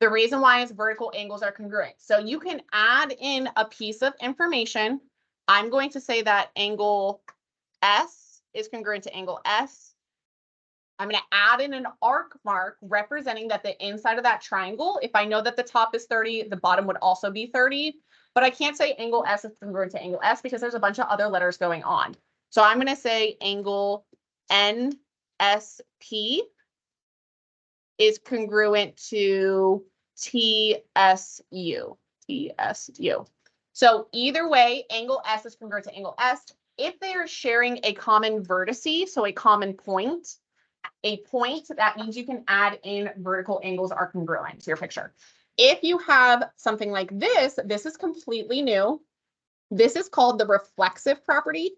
The reason why is vertical angles are congruent. So you can add in a piece of information. I'm going to say that angle S is congruent to angle S. I'm going to add in an arc mark representing that the inside of that triangle, if I know that the top is 30, the bottom would also be 30. But I can't say angle S is congruent to angle S because there's a bunch of other letters going on. So I'm going to say angle NSP is congruent to TSU. TSU. So either way, angle S is congruent to angle S. If they are sharing a common vertice, so a common point, that means you can add in vertical angles are congruent to your picture. If you have something like this is completely new. This is called the reflexive property.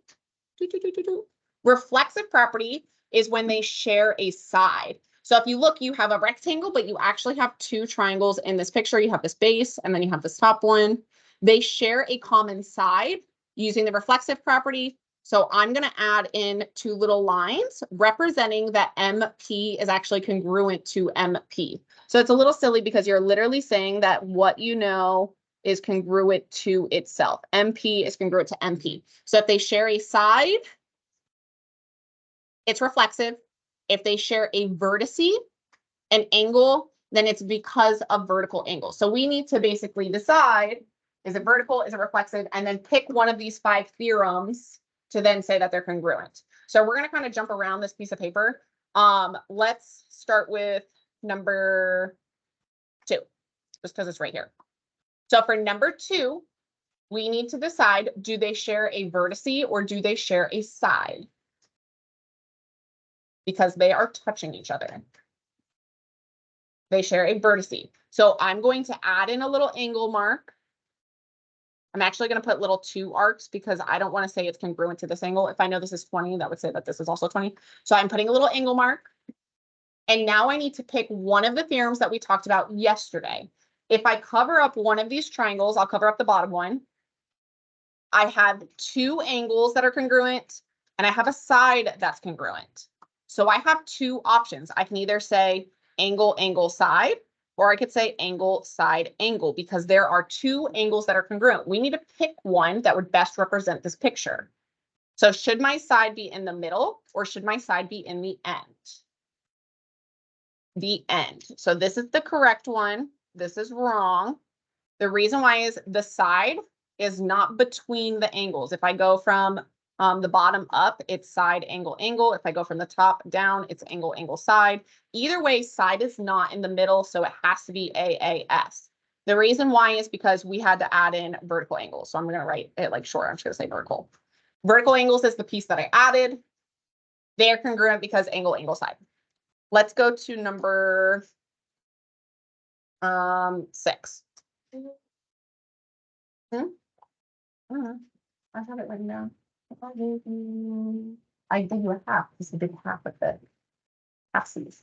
Reflexive property is when they share a side. So if you look, you have a rectangle, but you actually have two triangles in this picture. You have this base and then you have this top one. They share a common side using the reflexive property. So I'm going to add in two little lines representing that MP is actually congruent to MP. So it's a little silly because you're literally saying that what you know is congruent to itself. MP is congruent to MP. So if they share a side, it's reflexive. If they share a vertice, an angle, then it's because of vertical angle. So we need to basically decide, is it vertical, is it reflexive, and then pick one of these 5 theorems to then say that they're congruent. So we're going to kind of jump around this piece of paper. Let's start with number 2, just because it's right here. So for number 2, we need to decide, do they share a vertice or do they share a side? Because they are touching each other. They share a vertice. So I'm going to add in a little angle mark. I'm actually going to put little 2 arcs because I don't want to say it's congruent to this angle. If I know this is 20, that would say that this is also 20. So I'm putting a little angle mark. And now I need to pick one of the theorems that we talked about yesterday. If I cover up one of these triangles, I'll cover up the bottom one. I have 2 angles that are congruent and I have a side that's congruent. So I have 2 options. I can either say angle, angle, side, or I could say angle, side, angle, because there are 2 angles that are congruent. We need to pick one that would best represent this picture. So should my side be in the middle or should my side be in the end? The end. So this is the correct one. This is wrong. The reason why is the side is not between the angles. If I go from the bottom up, it's side, angle, angle. If I go from the top down, it's angle, angle, side. Either way, side is not in the middle, so it has to be AAS. The reason why is because we had to add in vertical angles. So I'm going to write it like short. I'm just going to say vertical. Vertical angles is the piece that I added. They are congruent because angle, angle, side. Let's go to number 6. I have it written down. I gave you a half. This is a big half of it. Half C's.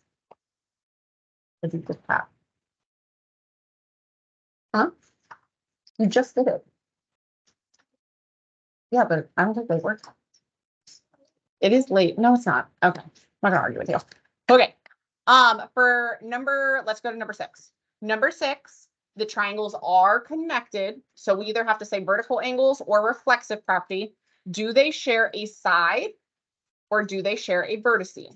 This is just half. Huh? You just did it. Yeah, but I don't think they worked. It is late. No, it's not. Okay. I'm not gonna argue with you. Okay. For number, let's go to number 6. Number 6, the triangles are connected. So we either have to say vertical angles or reflexive property. Do they share a side or do they share a vertice?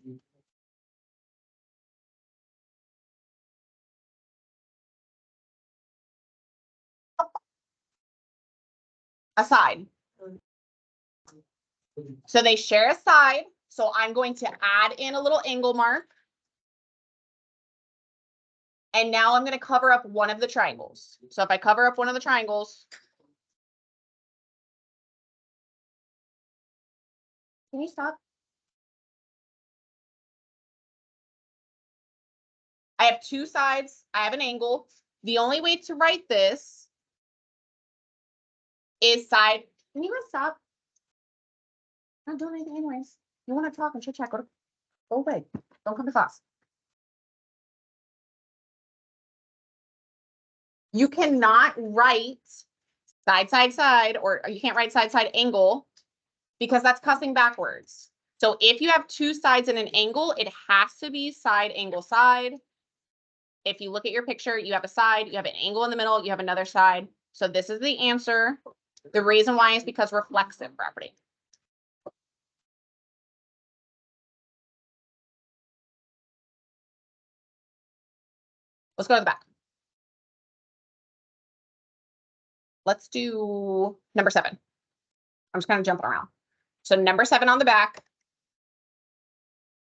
A side. So they share a side. So I'm going to add in a little angle mark. And now I'm going to cover up one of the triangles. So if I cover up one of the triangles. Can you stop? I have 2 sides. I have an angle. The only way to write this is side. Can you guys stop? I'm not doing anything anyways. You want to talk and chit chat, go away. Don't come to class. You cannot write side, side, side, or you can't write side, side, angle because that's cussing backwards. So if you have 2 sides in an angle, it has to be side, angle, side. if you look at your picture, you have a side, you have an angle in the middle, you have another side. So this is the answer. The reason why is because reflexive property. Let's go to the back. Let's do number 7. I'm just kind of jumping around. So number 7 on the back.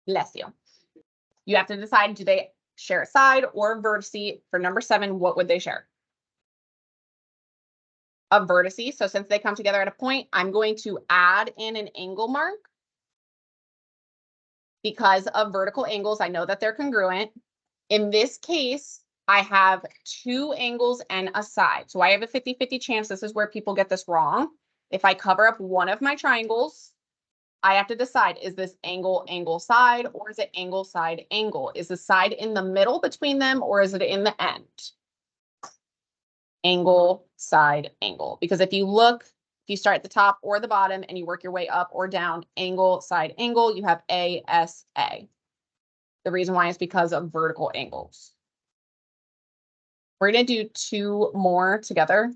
Bless you. You have to decide, do they share a side or a vertice? For number 7, what would they share? A vertice. So since they come together at a point, I'm going to add in an angle mark. Because of vertical angles, I know that they're congruent. In this case, I have 2 angles and a side. So I have a 50-50 chance. This is where people get this wrong. If I cover up one of my triangles, I have to decide, is this angle, angle, side, or is it angle, side, angle? Is the side in the middle between them, or is it in the end? Angle, side, angle. Because if you look, if you start at the top or the bottom and you work your way up or down, angle, side, angle, you have ASA. The reason why is because of vertical angles. We're going to do 2 more together.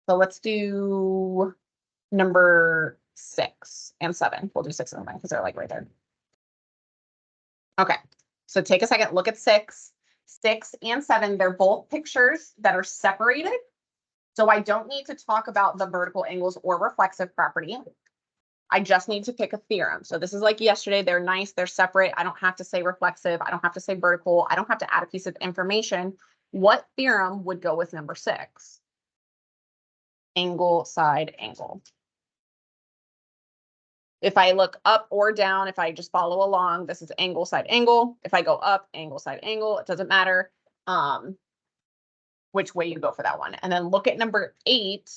So let's do number 6 and 7. We'll do 6 and 9 because they're like right there. Okay, so take a second, look at 6. 6 and 7, they're both pictures that are separated. So I don't need to talk about the vertical angles or reflexive property. I just need to pick a theorem. So this is like yesterday, they're nice, they're separate. I don't have to say reflexive. I don't have to say vertical. I don't have to add a piece of information. What theorem would go with number 6? Angle, side, angle. If I look up or down, if I just follow along, this is angle, side, angle. If I go up, angle, side, angle, it doesn't matter which way you go for that one. And then look at number 8.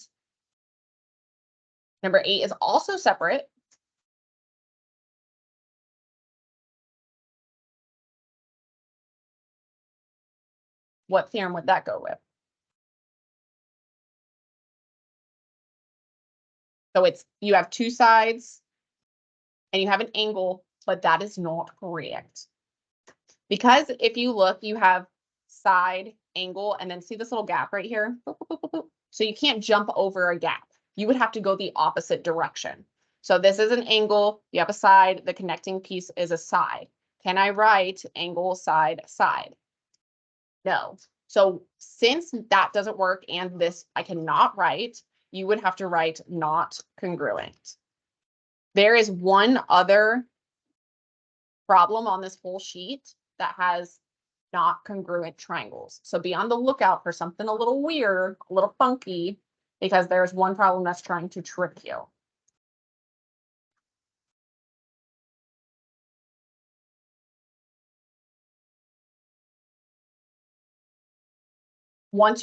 Number 8 is also separate. What theorem would that go with? So it's, you have 2 sides and you have an angle, but that is not correct. Because if you look, you have side, angle, and then see this little gap right here? So you can't jump over a gap. You would have to go the opposite direction. So this is an angle, you have a side, the connecting piece is a side. Can I write angle, side, side? No. So since that doesn't work and this I cannot write, you would have to write not congruent. There is one other problem on this whole sheet that has not congruent triangles. So be on the lookout for something a little weird, a little funky, because there's one problem that's trying to trick you. Once